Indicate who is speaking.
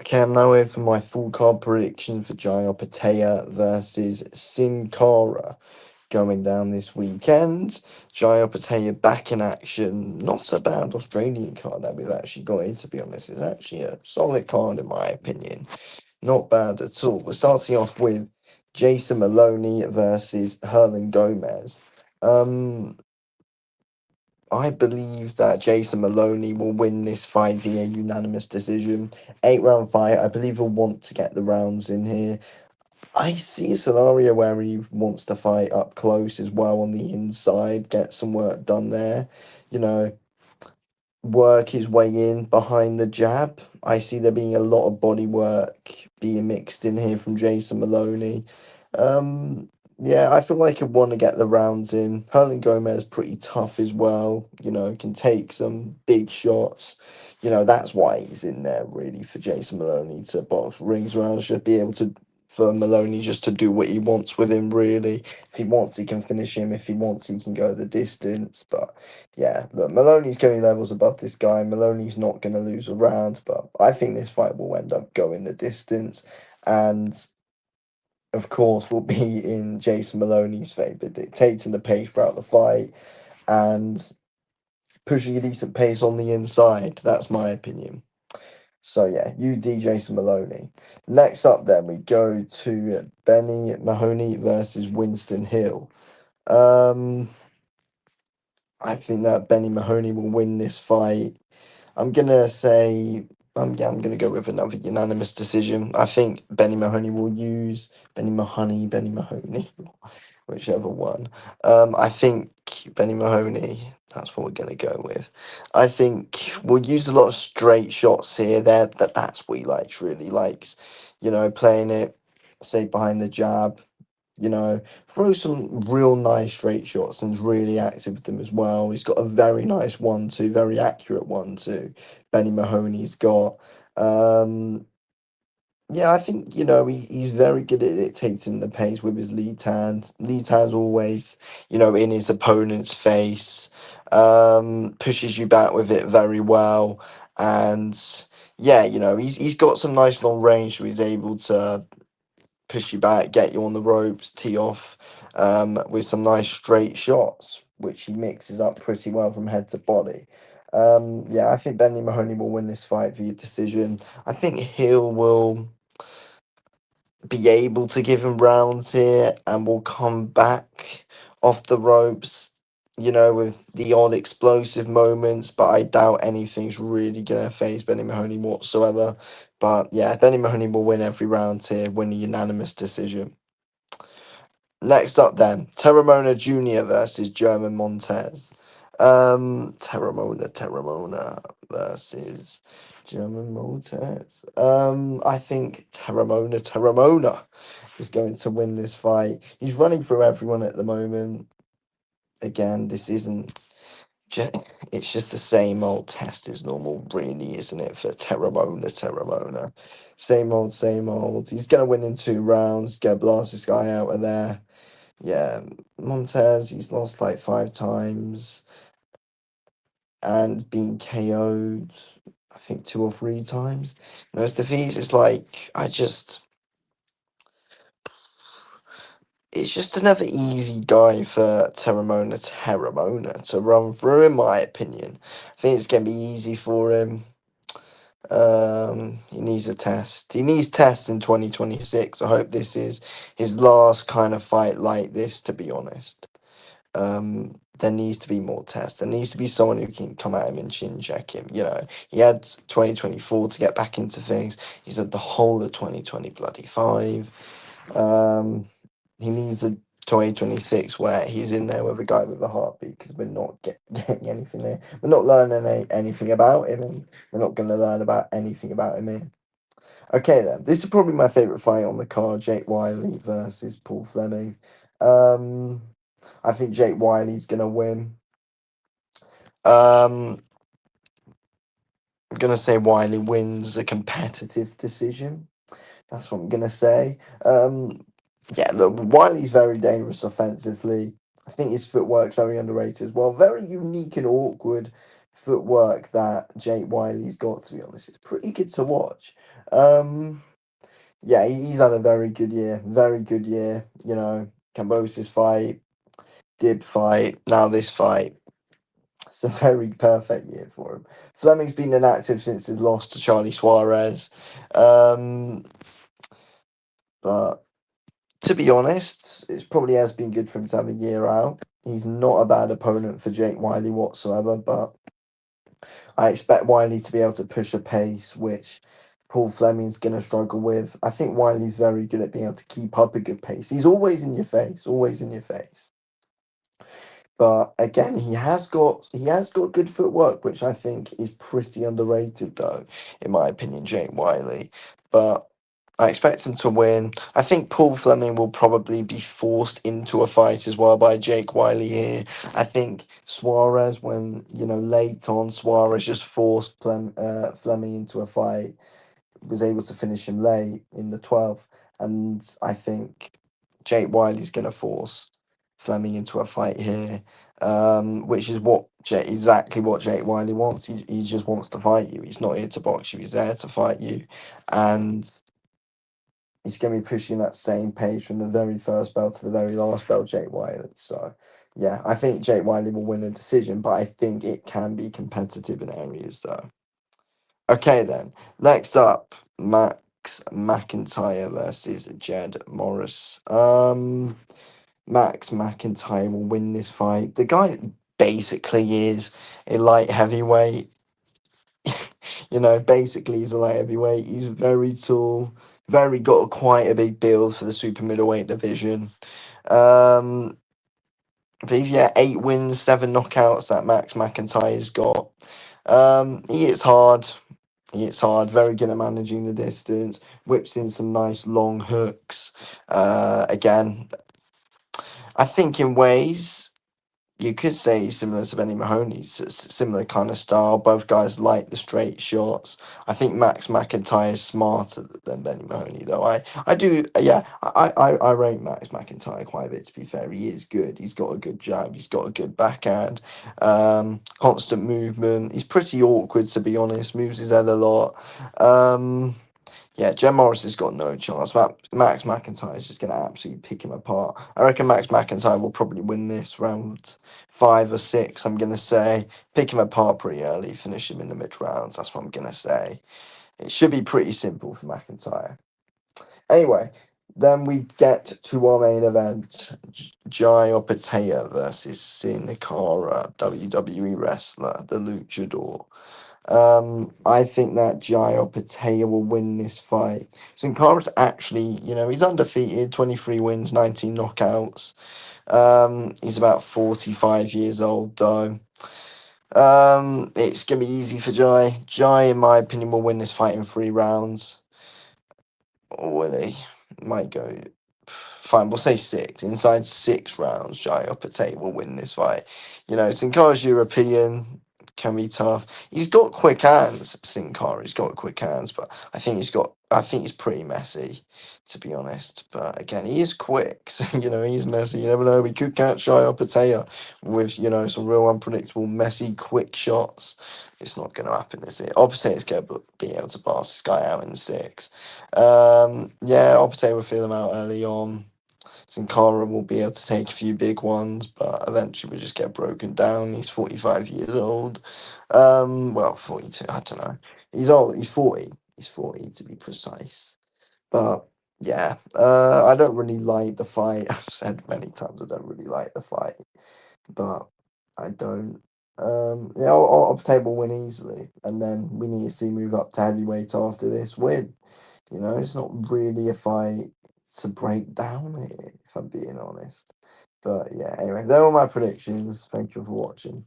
Speaker 1: Okay, I'm now in for my full card prediction for Jai Opetaia versus Cinkara going down this weekend. Jai Opetaia back in action. Not a bad Australian card that we've actually got here, to be honest. It's actually a solid card, in my opinion. Not bad at all. We're starting off with Jason Maloney versus Herlan Gomez. Um, I believe that Jason Maloney will win this fight via unanimous decision. 8 round fight. I believe he'll want to get the rounds in here. I see a scenario where he wants to fight up close as well on the inside, get some work done there. You know, work his way in behind the jab. I see there being a lot of body work being mixed in here from Jason Maloney. Um, yeah, I feel like I want to get the rounds in. Herlan Gomez pretty tough as well. Can take some big shots. That's why he's in there really for Jason Maloney to box rings around, should be able to for Maloney just to do what he wants with him really. If he wants, he can finish him. If he wants, he can go the distance. But yeah, look, Maloney's going levels above this guy. Maloney's not going to lose a round, but I think this fight will end up going the distance. And of course, will be in Jason Maloney's favour, dictating the pace throughout the fight and pushing a decent pace on the inside. That's my opinion. So yeah, UD Jason Maloney. Next up, then we go to Benny Mahoney versus Winston Hill. Um, I think that Benny Mahoney will win this fight. I'm gonna say I'm gonna go with another unanimous decision. I think Benny Mahoney will use Benny Mahoney, whichever one. I think Benny Mahoney. That's what we're gonna go with. I think we'll use a lot of straight shots here. That's what he likes. Really likes, playing it, say behind the jab, throw some real nice straight shots and is really active with them as well. He's got a very nice 1-2, very accurate 1-2. Benny Mahoney's got. Um, yeah, I think, he's very good at dictating the pace with his lead hand. Lead hand's always, in his opponent's face. Pushes you back with it very well. And yeah, he's got some nice long range, so he's able to push you back, get you on the ropes, tee off with some nice straight shots, which he mixes up pretty well from head to body. Yeah, I think Benny Mahoney will win this fight via decision. I think Hill will be able to give him rounds here and will come back off the ropes, with the odd explosive moments, but I doubt anything's really going to phase Benny Mahoney whatsoever. But yeah, Benny Mahoney will win every round here, win a unanimous decision. Next up, then, Teremona Jr. versus German Montes. Teremona versus German Montes. I think Teremona is going to win this fight. He's running through everyone at the moment. Again, this isn't. It's just the same old test as normal, really, isn't it? For Teremona. Same old, same old. He's going to win in 2 rounds, going to blast this guy out of there. Yeah, Montes, he's lost like 5 times and been KO'd, I think 2 or 3 times. Most defeats, it's like, it's just another easy guy for Teremona to run through, in my opinion. I think it's going to be easy for him. He needs a test. He needs tests in 2026. I hope this is his last kind of fight like this, to be honest. There needs to be more tests. There needs to be someone who can come at him and chin check him. He had 2024 to get back into things. He's had the whole of 2025. He needs a 2026 where he's in there with a guy with a heartbeat, because we're not getting anything there. We're not learning anything about him, and we're not going to learn about anything about him here. Okay, then. This is probably my favourite fight on the card, Jake Wyllie versus Paul Fleming. Um, I think Jake Wylie's going to win. Um, I'm going to say Wyllie wins a competitive decision. That's what I'm going to say. Yeah, look, Wylie's very dangerous offensively. I think his footwork's very underrated as well. Very unique and awkward footwork that Jake Wylie's got, to be honest. It's pretty good to watch. Um, yeah, he's had a very good year. Very good year. You know, Cambosis fight, Dib fight, now this fight. It's a very perfect year for him. Fleming's been inactive since his loss to Charlie Suarez. Um, but to be honest, it probably has been good for him to have a year out. He's not a bad opponent for Jake Wyllie whatsoever, but I expect Wyllie to be able to push a pace, which Paul Fleming's going to struggle with. I think Wylie's very good at being able to keep up a good pace. He's always in your face, always in your face. But again, he has got good footwork, which I think is pretty underrated, though, in my opinion, Jake Wyllie. But I expect him to win. I think Paul Fleming will probably be forced into a fight as well by Jake Wyllie here. I think Suarez, when late on, Suarez just forced Fleming into a fight, was able to finish him late in the 12th, and I think Jake Wylie's going to force Fleming into a fight here, which is exactly what Jake Wyllie wants. He just wants to fight you. He's not here to box you. He's there to fight you, and he's going to be pushing that same pace from the very first bell to the very last bell, Jake Wyllie. So, yeah, I think Jake Wyllie will win a decision, but I think it can be competitive in areas, though. Okay, then. Next up, Max McIntyre versus Jed Morris. Max McIntyre will win this fight. The guy basically is a light heavyweight. Basically he's a light heavyweight. He's very tall, very got quite a big build for the super middleweight division. I believe, yeah, 8 wins, 7 knockouts that Max McIntyre's got. He hits hard. He hits hard, very good at managing the distance, whips in some nice long hooks. Again, I think in ways you could say he's similar to Benny Mahoney, similar kind of style. Both guys like the straight shots. I think Max McIntyre is smarter than Benny Mahoney, though. I do, yeah, I rate Max McIntyre quite a bit, to be fair. He is good. He's got a good jab. He's got a good backhand. Constant movement. He's pretty awkward, to be honest. Moves his head a lot. Yeah, Jed Morris has got no chance. Max McIntyre is just going to absolutely pick him apart. I reckon Max McIntyre will probably win this round 5 or 6. I'm going to say pick him apart pretty early, finish him in the mid rounds. That's what I'm going to say. It should be pretty simple for McIntyre. Anyway, then we get to our main event: Jai Opetaia versus Cinkara, WWE wrestler, the Luchador. I think that Jai Opetaia will win this fight. Cinkara's actually, he's undefeated, 23 wins, 19 knockouts. He's about 45 years old, though. It's going to be easy for Jai. Jai, in my opinion, will win this fight in 3 rounds. Or will he? Might go. Fine, we'll say 6. Inside 6 rounds, Jai Opetaia will win this fight. Sin Cara's European, can be tough. He's got quick hands, Sin Cara. He's got quick hands, but I think he's pretty messy, to be honest. But again, he is quick, so, he's messy. You never know. We could catch Jai Opetaia with, some real unpredictable, messy, quick shots. It's not going to happen, is it? Opetaia's going to be able to pass this guy out in 6. Yeah, Opetaia will feel him out early on. Cinkara will be able to take a few big ones, but eventually will just get broken down. He's 45 years old. Well, 42, I don't know. He's old, he's 40. He's 40 to be precise. But yeah, I don't really like the fight. I've said many times I don't really like the fight, but I don't. Yeah, I'll table win easily, and then we need to see move up to heavyweight after this win. It's not really a fight to break down here, if I'm being honest. But yeah, anyway, they were my predictions. Thank you for watching.